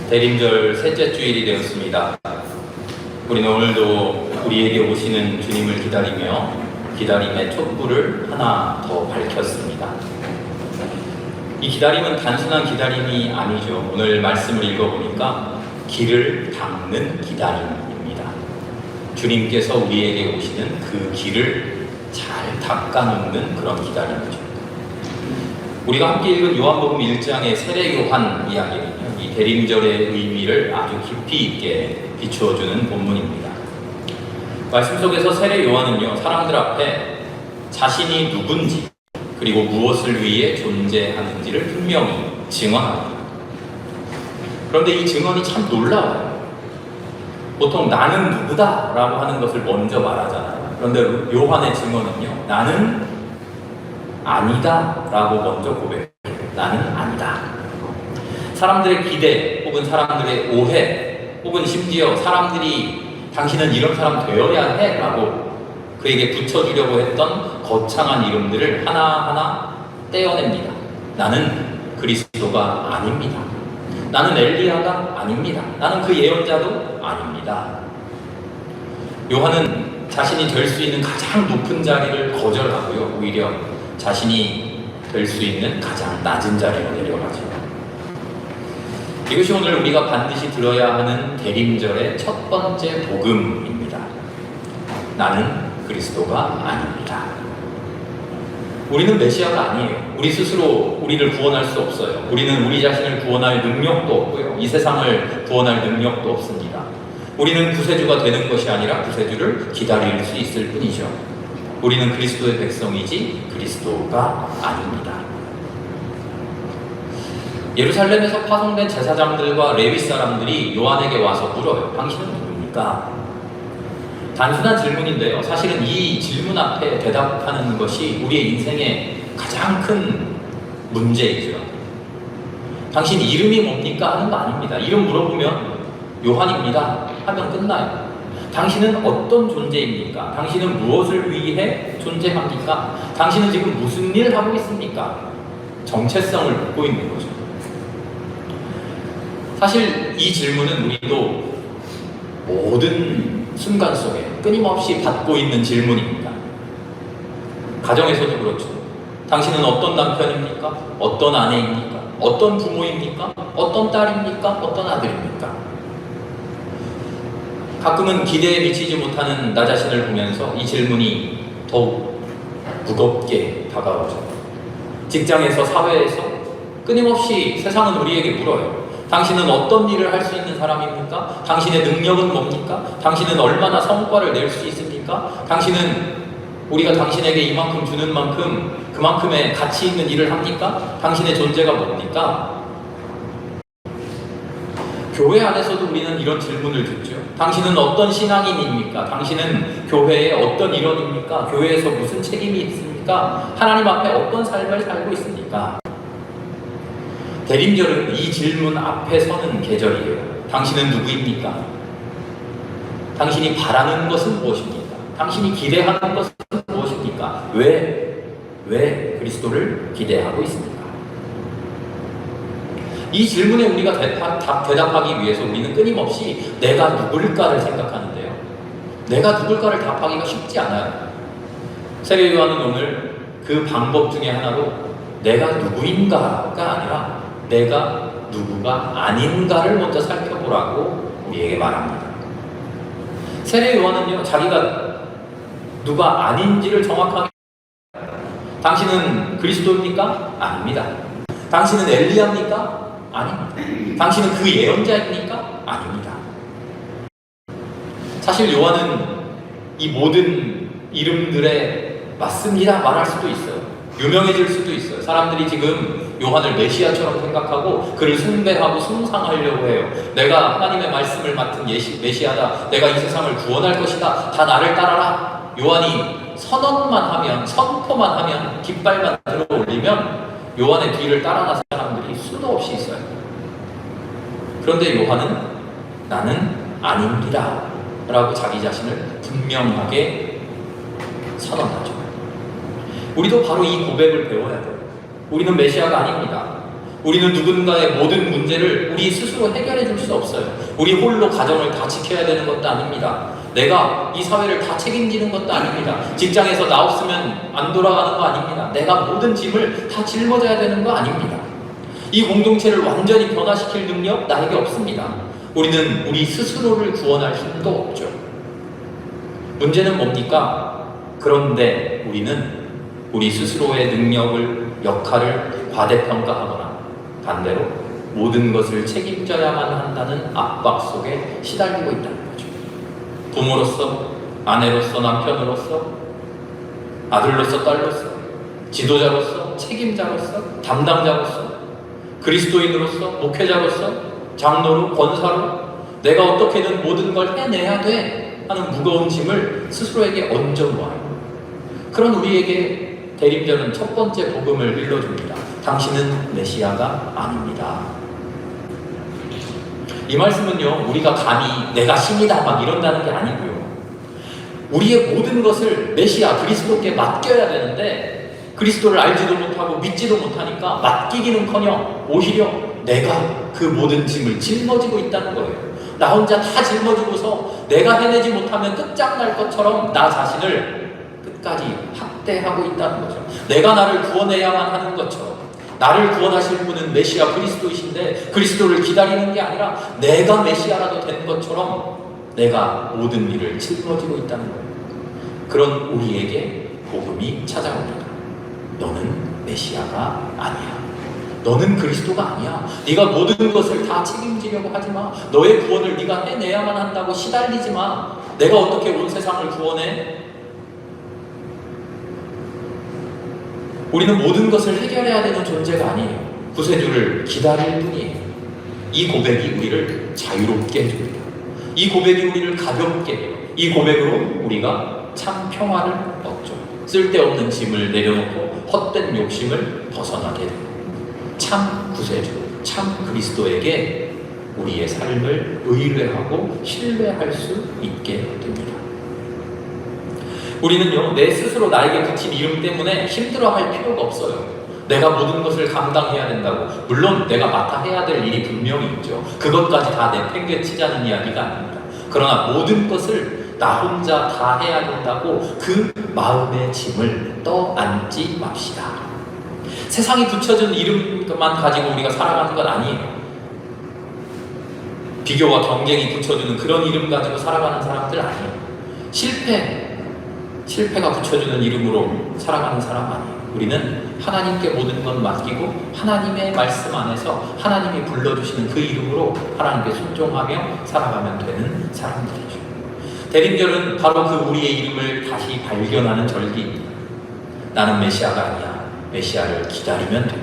대림절 셋째 주일이 되었습니다. 우리는 오늘도 우리에게 오시는 주님을 기다리며 기다림의 촛불을 하나 더 밝혔습니다. 이 기다림은 단순한 기다림이 아니죠. 오늘 말씀을 읽어보니까 길을 닦는 기다림입니다. 주님께서 우리에게 오시는 그 길을 잘 닦아놓는 그런 기다림이죠. 우리가 함께 읽은 요한복음 1장의 세례 요한 이야기는요, 이 대림절의 의미를 아주 깊이 있게 비추어주는 본문입니다. 말씀 속에서 세례 요한은요, 사람들 앞에 자신이 누군지 그리고 무엇을 위해 존재하는지를 분명히 증언합니다. 그런데 이 증언이 참 놀라워요. 보통 나는 누구다 라고 하는 것을 먼저 말하잖아요. 그런데 요한의 증언은요, 나는 아니다 라고 먼저 고백해요. 나는 아니다. 사람들의 기대 혹은 사람들의 오해 혹은 심지어 사람들이 당신은 이런 사람 되어야 해 라고 그에게 붙여주려고 했던 거창한 이름들을 하나하나 떼어냅니다. 나는 그리스도가 아닙니다. 나는 엘리야가 아닙니다. 나는 그 예언자도 아닙니다. 요한은 자신이 될 수 있는 가장 높은 자리를 거절하고요, 오히려 자신이 될 수 있는 가장 낮은 자리로 내려가죠. 이것이 오늘 우리가 반드시 들어야 하는 대림절의 첫 번째 복음입니다. 나는 그리스도가 아닙니다. 우리는 메시아가 아니에요. 우리 스스로 우리를 구원할 수 없어요. 우리는 우리 자신을 구원할 능력도 없고요, 이 세상을 구원할 능력도 없습니다. 우리는 구세주가 되는 것이 아니라 구세주를 기다릴 수 있을 뿐이죠. 우리는 그리스도의 백성이지 그리스도가 아닙니다. 예루살렘에서 파송된 제사장들과 레위 사람들이 요한에게 와서 물어요. 당신은 누굽니까? 단순한 질문인데요, 사실은 이 질문 앞에 대답하는 것이 우리의 인생의 가장 큰 문제이죠. 당신 이름이 뭡니까? 하는 거 아닙니다. 이름 물어보면 요한입니다 하면 끝나요. 당신은 어떤 존재입니까? 당신은 무엇을 위해 존재합니까? 당신은 지금 무슨 일을 하고 있습니까? 정체성을 묻고 있는 거죠. 사실 이 질문은 우리도 모든 순간 속에 끊임없이 받고 있는 질문입니다. 가정에서도 그렇죠. 당신은 어떤 남편입니까? 어떤 아내입니까? 어떤 부모입니까? 어떤 딸입니까? 어떤 아들입니까? 가끔은 기대에 미치지 못하는 나 자신을 보면서 이 질문이 더욱 무겁게 다가오죠. 직장에서, 사회에서 끊임없이 세상은 우리에게 물어요. 당신은 어떤 일을 할 수 있는 사람입니까? 당신의 능력은 뭡니까? 당신은 얼마나 성과를 낼 수 있습니까? 당신은 우리가 당신에게 이만큼 주는 만큼 그만큼의 가치 있는 일을 합니까? 당신의 존재가 뭡니까? 교회 안에서도 우리는 이런 질문을 듣죠. 당신은 어떤 신앙인입니까? 당신은 교회의 어떤 일원입니까? 교회에서 무슨 책임이 있습니까? 하나님 앞에 어떤 삶을 살고 있습니까? 대림절은 이 질문 앞에 서는 계절이에요. 당신은 누구입니까? 당신이 바라는 것은 무엇입니까? 당신이 기대하는 것은 무엇입니까? 왜 그리스도를 기대하고 있습니까? 이 질문에 우리가 대답하기 위해서 우리는 끊임없이 내가 누굴까를 생각하는데요, 내가 누굴까를 답하기가 쉽지 않아요. 세례 요한은 오늘 그 방법 중에 하나로 내가 누구인가가 아니라 내가 누구가 아닌가를 먼저 살펴보라고 우리에게 말합니다. 세례 요한은요, 자기가 누가 아닌지를 정확하게, 당신은 그리스도입니까? 아닙니다. 당신은 엘리야입니까? 아닙니다. 당신은 그 예언자입니까? 아닙니다. 사실 요한은 이 모든 이름들에 맞습니다 말할 수도 있어요. 유명해질 수도 있어요. 사람들이 지금 요한을 메시아처럼 생각하고 그를 숭배하고 숭상하려고 해요. 내가 하나님의 말씀을 맡은 메시아다. 내가 이 세상을 구원할 것이다. 다 나를 따라라. 요한이 선언만 하면, 선포만 하면, 깃발만 들어올리면 요한의 뒤를 따라가는 사람들이 수도 없이 있어요. 그런데 요한은 나는 아닙니다 라고 자기 자신을 분명하게 선언하죠. 우리도 바로 이 고백을 배워야 돼요. 우리는 메시아가 아닙니다. 우리는 누군가의 모든 문제를 우리 스스로 해결해 줄 수 없어요. 우리 홀로 가정을 다 지켜야 되는 것도 아닙니다. 내가 이 사회를 다 책임지는 것도 아닙니다. 직장에서 나 없으면 안 돌아가는 거 아닙니다. 내가 모든 짐을 다 짊어져야 되는 거 아닙니다. 이 공동체를 완전히 변화시킬 능력 나에게 없습니다. 우리는 우리 스스로를 구원할 힘도 없죠. 문제는 뭡니까? 그런데 우리는 우리 스스로의 능력을, 역할을 과대평가하거나 반대로 모든 것을 책임져야만 한다는 압박 속에 시달리고 있다는 거죠. 부모로서, 아내로서, 남편으로서, 아들로서, 딸로서, 지도자로서, 책임자로서, 담당자로서, 그리스도인으로서, 목회자로서, 장로로, 권사로 내가 어떻게든 모든 걸 해내야 돼 하는 무거운 짐을 스스로에게 얹어 놓아요. 그런 우리에게 대림절은 첫 번째 복음을 일러줍니다. 당신은 메시아가 아닙니다. 이 말씀은요, 우리가 감히 내가 신이다 막 이런다는 게 아니고요. 우리의 모든 것을 메시아 그리스도께 맡겨야 되는데 그리스도를 알지도 못하고 믿지도 못하니까 맡기기는커녕 오히려 내가 그 모든 짐을 짊어지고 있다는 거예요. 나 혼자 다 짊어지고서 내가 해내지 못하면 끝장날 것처럼 나 자신을 끝까지 학대하고 있다는 거죠. 내가 나를 구원해야만 하는 것처럼, 나를 구원하실 분은 메시아 그리스도이신데 그리스도를 기다리는 게 아니라 내가 메시아라도 된 것처럼 내가 모든 일을 짊어지고 있다는 거예요. 그런 우리에게 복음이 찾아옵니다. 너는 메시아가 아니야. 너는 그리스도가 아니야. 네가 모든 것을 다 책임지려고 하지 마. 너의 구원을 네가 해내야만 한다고 시달리지 마. 내가 어떻게 온 세상을 구원해? 우리는 모든 것을 해결해야 되는 존재가 아니에요. 구세주를 기다릴 뿐이에요. 이 고백이 우리를 자유롭게 해줍니다. 이 고백이 우리를 가볍게 해요. 이 고백으로 우리가 참 평화를 얻죠. 쓸데없는 짐을 내려놓고 헛된 욕심을 벗어나게 됩니다. 참 구세주, 참 그리스도에게 우리의 삶을 의뢰하고 신뢰할 수 있게 됩니다. 우리는요, 내 스스로 나에게 붙인 이름 때문에 힘들어할 필요가 없어요. 내가 모든 것을 감당해야 된다고. 물론 내가 맡아 해야 될 일이 분명히 있죠. 그것까지 다 내팽개치자는 이야기가 아닙니다. 그러나 모든 것을 나 혼자 다 해야 된다고 그 마음의 짐을 떠안지 맙시다. 세상이 붙여준 이름만 가지고 우리가 살아가는 건 아니에요. 비교와 경쟁이 붙여주는 그런 이름 가지고 살아가는 사람들 아니에요. 실패가 붙여주는 이름으로 살아가는 사람 아니에요. 우리는 하나님께 모든 건 맡기고 하나님의 말씀 안에서 하나님이 불러주시는 그 이름으로 하나님께 순종하며 살아가면 되는 사람들이죠. 대림절은 바로 그 우리의 이름을 다시 발견하는 절기입니다. 나는 메시아가 아니야. 메시아를 기다리면 돼.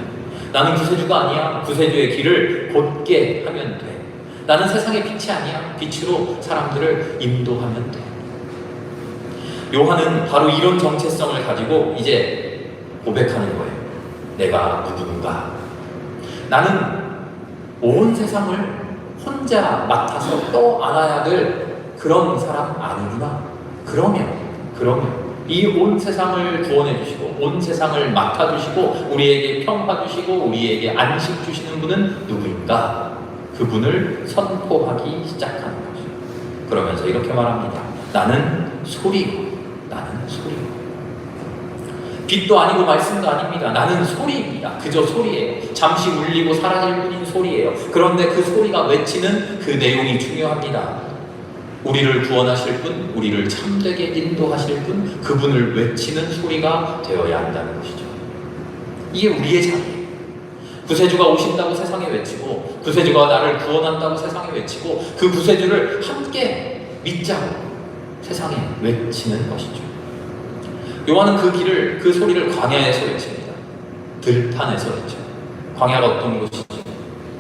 나는 구세주가 아니야. 구세주의 길을 곧게 하면 돼. 나는 세상의 빛이 아니야. 빛으로 사람들을 인도하면 돼. 요한은 바로 이런 정체성을 가지고 이제 고백하는 거예요. 내가 누군가. 나는 온 세상을 혼자 맡아서 떠안아야 될 그런 사람 아니구나. 그러면 이 온 세상을 구원해 주시고 온 세상을 맡아주시고 우리에게 평화 주시고 우리에게 안식 주시는 분은 누구인가? 그분을 선포하기 시작하는 거죠. 그러면서 이렇게 말합니다. 나는 소리고 빛도 아니고 말씀도 아닙니다. 나는 소리입니다. 그저 소리예요. 잠시 울리고 사라질 뿐인 소리예요. 그런데 그 소리가 외치는 그 내용이 중요합니다. 우리를 구원하실 분, 우리를 참되게 인도하실 분, 그분을 외치는 소리가 되어야 한다는 것이죠. 이게 우리의 자리예요. 구세주가 오신다고 세상에 외치고 구세주가 나를 구원한다고 세상에 외치고 그 구세주를 함께 믿자고 세상에 외치는 것이죠. 요한은 그 소리를 광야에서 외칩니다. 들판에서 외쳐요. 광야가 어떤 곳이죠?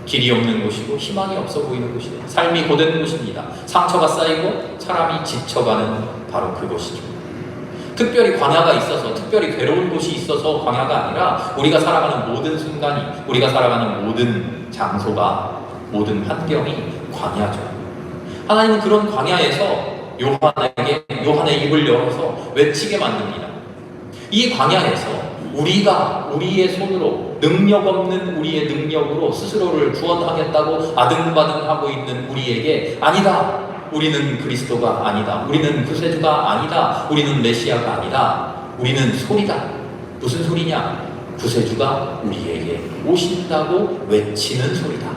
길이 없는 곳이고 희망이 없어 보이는 곳이에요. 삶이 고된 곳입니다. 상처가 쌓이고 사람이 지쳐가는 바로 그곳이죠. 특별히 광야가 있어서, 특별히 괴로운 곳이 있어서 광야가 아니라 우리가 살아가는 모든 순간이, 우리가 살아가는 모든 장소가, 모든 환경이 광야죠. 하나님은 그런 광야에서 요한의 입을 열어서 외치게 만듭니다. 이 광야에서 우리가 우리의 손으로 능력 없는 우리의 능력으로 스스로를 구원하겠다고 아등바등하고 있는 우리에게 아니다. 우리는 그리스도가 아니다. 우리는 구세주가 아니다. 우리는 메시아가 아니다. 우리는 소리다. 무슨 소리냐? 구세주가 우리에게 오신다고 외치는 소리다.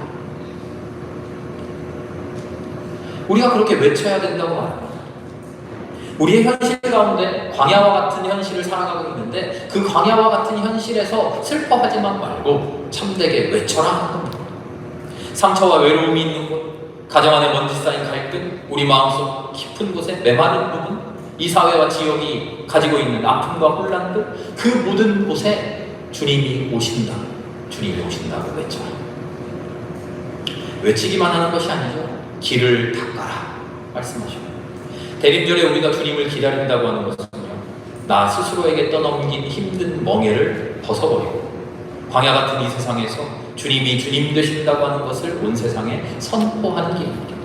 우리가 그렇게 외쳐야 된다고 말합니다. 우리의 현실 가운데 광야와 같은 현실을 살아가고 있는데 그 광야와 같은 현실에서 슬퍼하지만 말고 참되게 외쳐라 하는 겁니다. 상처와 외로움이 있는 곳, 가정 안에 먼지 쌓인 갈등, 우리 마음속 깊은 곳에 메마른 부분, 이 사회와 지역이 가지고 있는 아픔과 혼란들, 그 모든 곳에 주님이 오신다. 주님이 오신다고 외쳐라. 외치기만 하는 것이 아니죠. 길을 닦아라 말씀하십니다. 대림절에 우리가 주님을 기다린다고 하는 것은요, 나 스스로에게 떠넘긴 힘든 멍에를 벗어버리고 광야 같은 이 세상에서 주님이 주님 되신다고 하는 것을 온 세상에 선포하는 길입니다.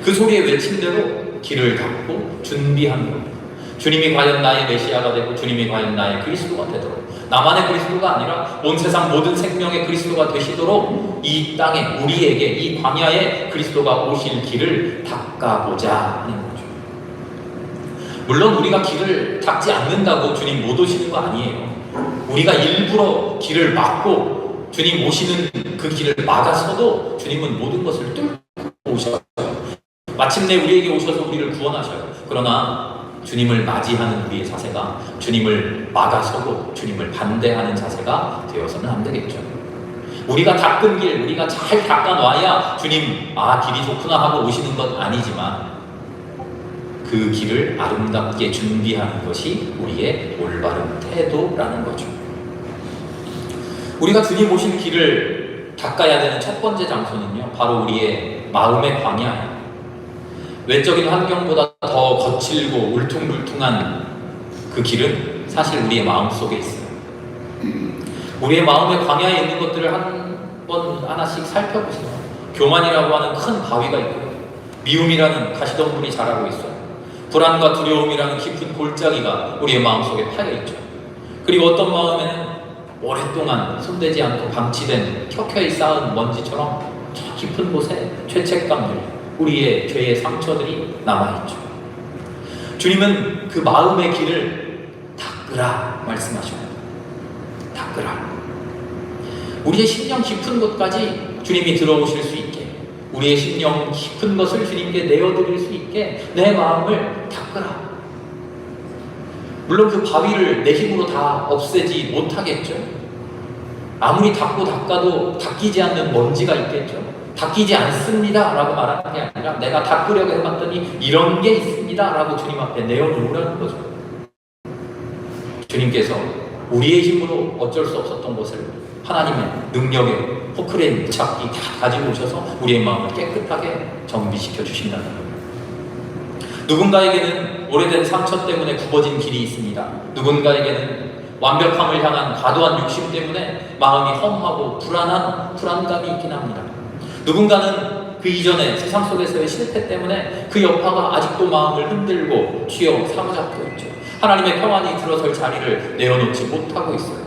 그 소리에 외친 대로 길을 닦고 준비하는 겁니다. 주님이 과연 나의 메시아가 되고 주님이 과연 나의 그리스도가 되도록, 나만의 그리스도가 아니라 온 세상 모든 생명의 그리스도가 되시도록 이 땅에 우리에게 이 광야에 그리스도가 오실 길을 닦아보자 하는 거죠. 물론 우리가 길을 닦지 않는다고 주님 못 오시는 거 아니에요. 우리가 일부러 길을 막고 주님 오시는 그 길을 막아서도 주님은 모든 것을 뚫고 오셔요. 마침내 우리에게 오셔서 우리를 구원하셔요. 그러나 주님을 맞이하는 우리의 자세가 주님을 막아서고 주님을 반대하는 자세가 되어서는 안 되겠죠. 우리가 닦은 길, 우리가 잘 닦아놔야 주님, 길이 좋구나 하고 오시는 건 아니지만 그 길을 아름답게 준비하는 것이 우리의 올바른 태도라는 거죠. 우리가 주님 오신 길을 닦아야 되는 첫 번째 장소는요, 바로 우리의 마음의 광야예요. 외적인 환경보다 더 거칠고 울퉁불퉁한 그 길은 사실 우리의 마음 속에 있어요. 우리의 마음의 광야에 있는 것들을 한 번 하나씩 살펴보세요. 교만이라고 하는 큰 바위가 있고요. 미움이라는 가시덤불이 자라고 있어요. 불안과 두려움이라는 깊은 골짜기가 우리의 마음 속에 파여 있죠. 그리고 어떤 마음에는 오랫동안 손대지 않고 방치된 켜켜이 쌓은 먼지처럼 저 깊은 곳에 죄책감들, 우리의 죄의 상처들이 남아있죠. 주님은 그 마음의 길을 닦으라 말씀하셔요. 닦으라. 우리의 심령 깊은 곳까지 주님이 들어오실 수 있게, 우리의 심령 깊은 것을 주님께 내어드릴 수 있게 내 마음을 닦으라. 물론 그 바위를 내 힘으로 다 없애지 못하겠죠. 아무리 닦아도 닦이지 않는 먼지가 있겠죠. 닦이지 않습니다 라고 말하는 게 아니라 내가 닦으려고 해봤더니 이런 게 있습니다 라고 주님 앞에 내어놓으라는 거죠. 주님께서 우리의 힘으로 어쩔 수 없었던 것을 하나님의 능력에 포크레인, 무착기 다 가지고 오셔서 우리의 마음을 깨끗하게 정비시켜 주신다는 거예요. 누군가에게는 오래된 상처 때문에 굽어진 길이 있습니다. 누군가에게는 완벽함을 향한 과도한 욕심 때문에 마음이 허무하고 불안감이 있긴 합니다. 누군가는 그 이전에 세상 속에서의 실패 때문에 그 여파가 아직도 마음을 흔들고 쥐어 사로잡고 있죠. 하나님의 평안이 들어설 자리를 내어놓지 못하고 있어요.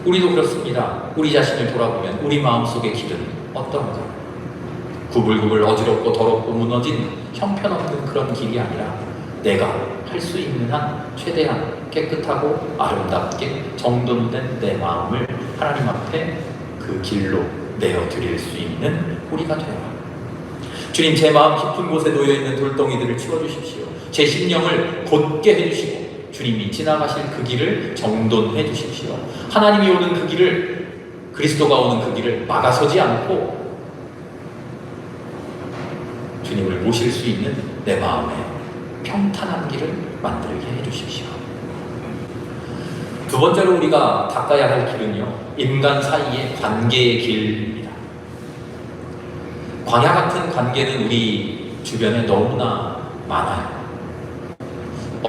우리도 그렇습니다. 우리 자신을 돌아보면 우리 마음속의 길은 어떤가? 구불구불 어지럽고 더럽고 무너진 형편없는 그런 길이 아니라 내가 할 수 있는 한 최대한 깨끗하고 아름답게 정돈된 내 마음을 하나님 앞에 그 길로 내어드릴 수 있는 우리가 되어라. 주님, 제 마음 깊은 곳에 놓여있는 돌덩이들을 치워주십시오. 제 심령을 곧게 해주시고 주님이 지나가실 그 길을 정돈해 주십시오. 하나님이 오는 그 길을, 그리스도가 오는 그 길을 막아서지 않고 주님을 모실 수 있는 내 마음에 평탄한 길을 만들게 해주십시오. 두 번째로 우리가 닦아야 할 길은요, 인간 사이의 관계의 길입니다. 광야 같은 관계는 우리 주변에 너무나 많아요.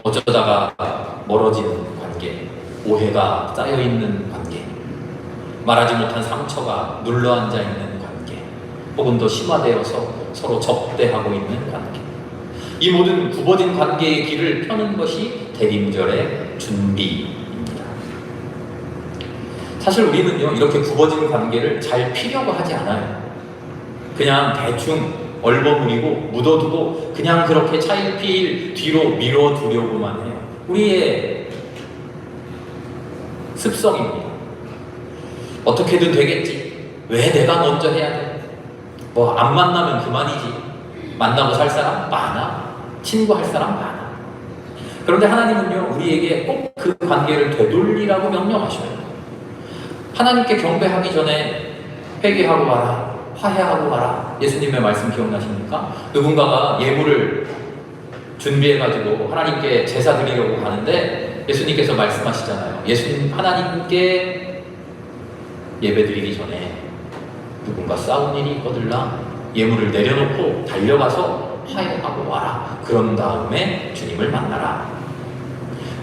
어쩌다가 멀어진 관계, 오해가 쌓여있는 관계, 말하지 못한 상처가 눌러앉아 있는 관계, 혹은 더 심화되어서 서로 적대하고 있는 관계. 이 모든 굽어진 관계의 길을 펴는 것이 대림절의 준비입니다. 사실 우리는요, 이렇게 굽어진 관계를 잘 피려고 하지 않아요. 그냥 대충 얼버무리고 묻어두고 그냥 그렇게 차일피일 뒤로 밀어두려고만 해요. 우리의 습성입니다. 어떻게든 되겠지. 왜 내가 먼저 해야 돼? 뭐 안 만나면 그만이지. 만나고 살 사람 많아. 친구할 사람 많아. 그런데 하나님은요, 우리에게 꼭 그 관계를 되돌리라고 명령하셔요. 하나님께 경배하기 전에 회개하고 가라, 화해하고 가라. 예수님의 말씀 기억나십니까? 누군가가 예물을 준비해가지고 하나님께 제사 드리려고 가는데 예수님께서 말씀하시잖아요. 예수님, 하나님께 예배 드리기 전에 누군가 싸운 일이 있거들라 예물을 내려놓고 달려가서 화해하고 와라. 그런 다음에 주님을 만나라.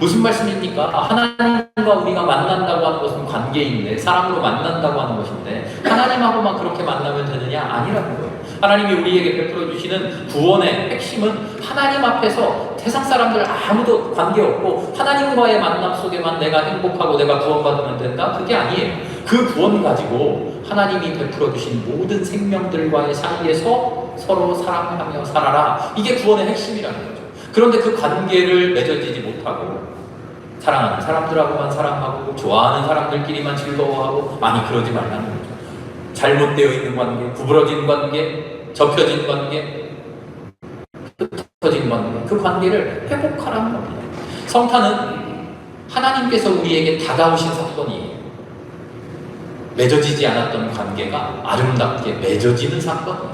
무슨 말씀입니까? 하나님과 우리가 만난다고 하는 것은 관계인데, 사람으로 만난다고 하는 것인데, 하나님하고만 그렇게 만나면 되느냐? 아니라는 거예요. 하나님이 우리에게 베풀어 주시는 구원의 핵심은 하나님 앞에서 세상 사람들 아무도 관계없고 하나님과의 만남 속에만 내가 행복하고 내가 구원받으면 된다? 그게 아니에요. 그 구원 가지고 하나님이 베풀어 주신 모든 생명들과의 사이에서 서로 사랑하며 살아라. 이게 구원의 핵심이라는 거죠. 그런데 그 관계를 맺어지지 못하고 사랑하는 사람들하고만 사랑하고 좋아하는 사람들끼리만 즐거워하고, 아니 그러지 말라는 거죠. 잘못되어 있는 관계, 구부러진 관계, 접혀진 관계, 흩어진 관계, 그 관계를 회복하라는 겁니다. 성탄은 하나님께서 우리에게 다가오신 사건이에요. 맺어지지 않았던 관계가 아름답게 맺어지는 사건이에요.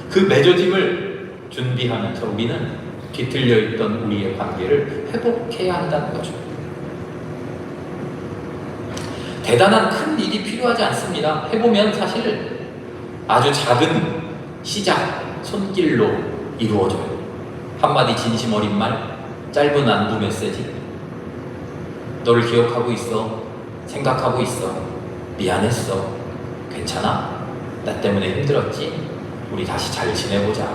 그 맺어짐을 준비하면서 우리는 뒤틀려 있던 우리의 관계를 회복해야 한다는 거죠. 대단한 큰 일이 필요하지 않습니다. 해보면 사실 아주 작은 시작, 손길로 이루어져요. 한마디 진심 어린 말, 짧은 안부 메시지. 너를 기억하고 있어. 생각하고 있어. 미안했어. 괜찮아? 나 때문에 힘들었지? 우리 다시 잘 지내보자.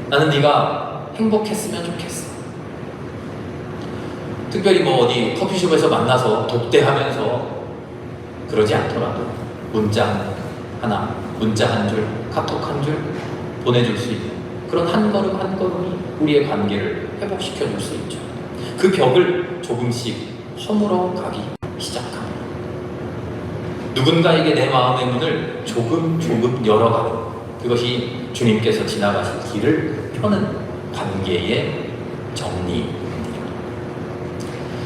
나는 네가 행복했으면 좋겠어. 특별히 뭐 어디 커피숍에서 만나서 독대하면서 그러지 않더라도 문자 하나, 문자 한 줄, 카톡 한 줄 보내줄 수 있는 그런 한 걸음 한 걸음이 우리의 관계를 회복시켜 줄 수 있죠. 그 벽을 조금씩 허물어 가기 시작합니다. 누군가에게 내 마음의 문을 조금 열어가는, 그것이 주님께서 지나가신 길을 펴는 관계의 정리입니다.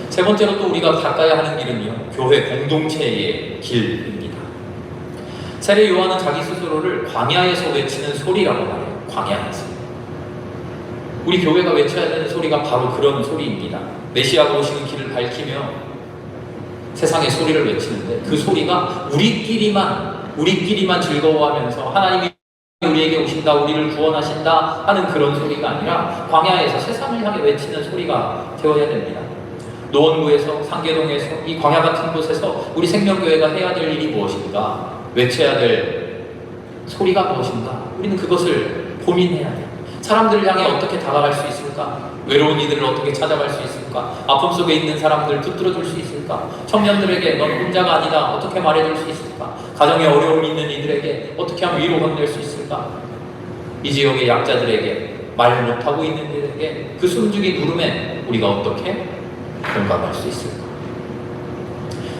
세 번째로 또 우리가 닦아야 하는 길은요, 교회 공동체의 길입니다. 세례 요한은 자기 스스로를 광야에서 외치는 소리라고 말해요. 광야에서. 우리 교회가 외쳐야 되는 소리가 바로 그런 소리입니다. 메시아가 오시는 길을 밝히며 세상의 소리를 외치는데, 그 소리가 우리끼리만 즐거워하면서 하나님이 우리에게 오신다, 우리를 구원하신다 하는 그런 소리가 아니라 광야에서 세상을 향해 외치는 소리가 되어야 됩니다. 노원구에서, 상계동에서, 이 광야 같은 곳에서 우리 생명교회가 해야 될 일이 무엇인가? 외쳐야 될 소리가 무엇인가? 우리는 그것을 고민해야 돼요. 사람들을 향해 어떻게 다가갈 수 있을까? 외로운 이들을 어떻게 찾아갈 수 있을까? 아픔 속에 있는 사람들을 붙들어줄 수 있을까? 청년들에게 넌 혼자가 아니다 어떻게 말해줄 수 있을까? 가정에 어려움이 있는 이들에게 어떻게 하면 위로 건넬 수 있을까? 이 지역의 약자들에게, 말 못하고 있는 이들에게 그 숨죽인 울음에 우리가 어떻게 공감할 수 있을까?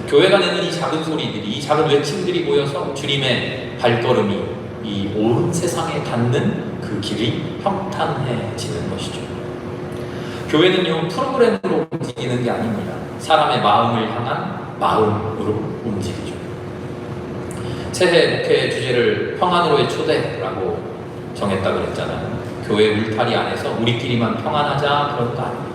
교회가 내는 이 작은 소리들이, 이 작은 외침들이 모여서 주님의 발걸음이 이 온 세상에 닿는 그 길이 평탄해지는 것이죠. 교회는요, 프로그램으로 움직이는 게 아닙니다. 사람의 마음을 향한 마음으로 움직이죠. 새해 목회 주제를 평안으로의 초대라고 정했다 그랬잖아요. 교회 울타리 안에서 우리끼리만 평안하자, 그런 거 아니에요.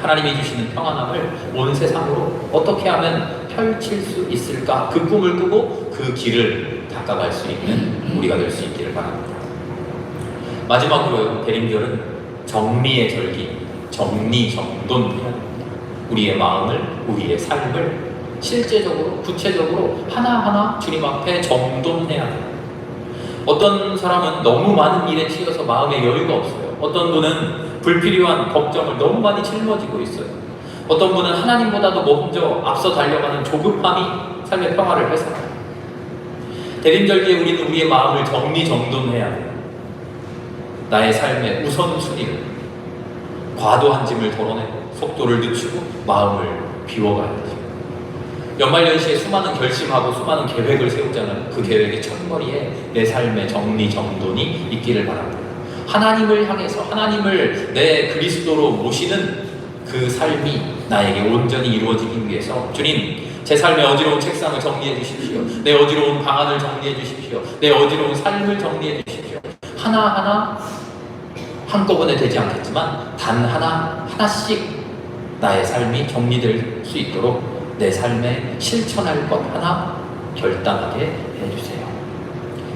하나님이 주시는 평안함을 온 세상으로 어떻게 하면 펼칠 수 있을까? 그 꿈을 꾸고 그 길을 닦아갈 수 있는 우리가 될 수 있기를 바랍니다. 마지막으로 대림절은 정리의 절기, 정돈해야 됩니다. 우리의 마음을, 우리의 삶을 실제적으로, 구체적으로 하나하나 주님 앞에 정돈해야 돼요. 어떤 사람은 너무 많은 일에 치여서 마음에 여유가 없어요. 어떤 분은 불필요한 걱정을 너무 많이 짊어지고 있어요. 어떤 분은 하나님보다도 먼저 앞서 달려가는 조급함이 삶의 평화를 뺏어가요. 대림절기에 우리는 우리의 마음을 정리정돈해야 돼요. 나의 삶의 우선순위를, 과도한 짐을 덜어내고 속도를 늦추고 마음을 비워가야 되죠. 연말연시에 수많은 결심하고 수많은 계획을 세우잖아요. 그 계획의 첫머리에 내 삶의 정리정돈이 있기를 바랍니다. 하나님을 향해서 하나님을 내 그리스도로 모시는 그 삶이 나에게 온전히 이루어지기 위해서 주님, 제 삶의 어지러운 책상을 정리해 주십시오. 내 어지러운 방안을 정리해 주십시오. 내 어지러운 삶을 정리해 주십시오. 하나하나 한꺼번에 되지 않겠지만 단 하나씩 나의 삶이 정리될 수 있도록 내 삶에 실천할 것 하나 결단하게 해주세요.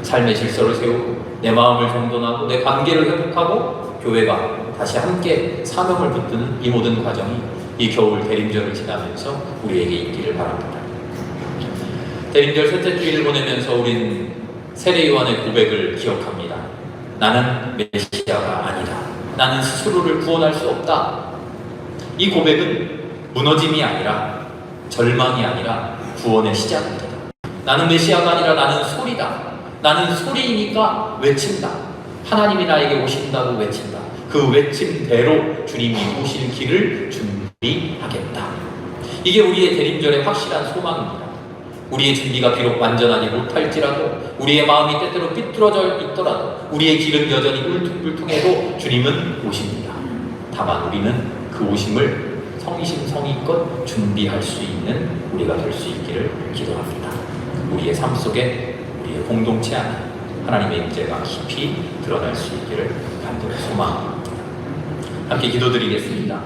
삶의 질서를 세우고 내 마음을 정돈하고 내 관계를 회복하고 교회가 다시 함께 사명을 붙드는 이 모든 과정이 이 겨울 대림절을 지나면서 우리에게 있기를 바랍니다. 대림절 셋째 주일을 보내면서 우린 세례 요한의 고백을 기억합니다. 나는 메시아가 아니다. 나는 스스로를 구원할 수 없다. 이 고백은 무너짐이 아니라 절망이 아니라 구원의 시작입니다. 나는 메시아가 아니라 나는 소리다. 나는 소리이니까 외친다. 하나님이 나에게 오신다고 외친다. 그 외침대로 주님이 오실 길을 준비하겠다. 이게 우리의 대림절의 확실한 소망입니다. 우리의 준비가 비록 완전하지 못할지라도, 우리의 마음이 때때로 삐뚤어져 있더라도, 우리의 길은 여전히 울퉁불퉁해도 주님은 오십니다. 다만 우리는 그 오심을 성심성의껏 준비할 수 있는 우리가 될 수 있기를 기도합니다. 우리의 삶 속에, 우리의 공동체 안에 하나님의 임재가 깊이 드러날 수 있기를 간절히 소망합니다. 함께 기도드리겠습니다.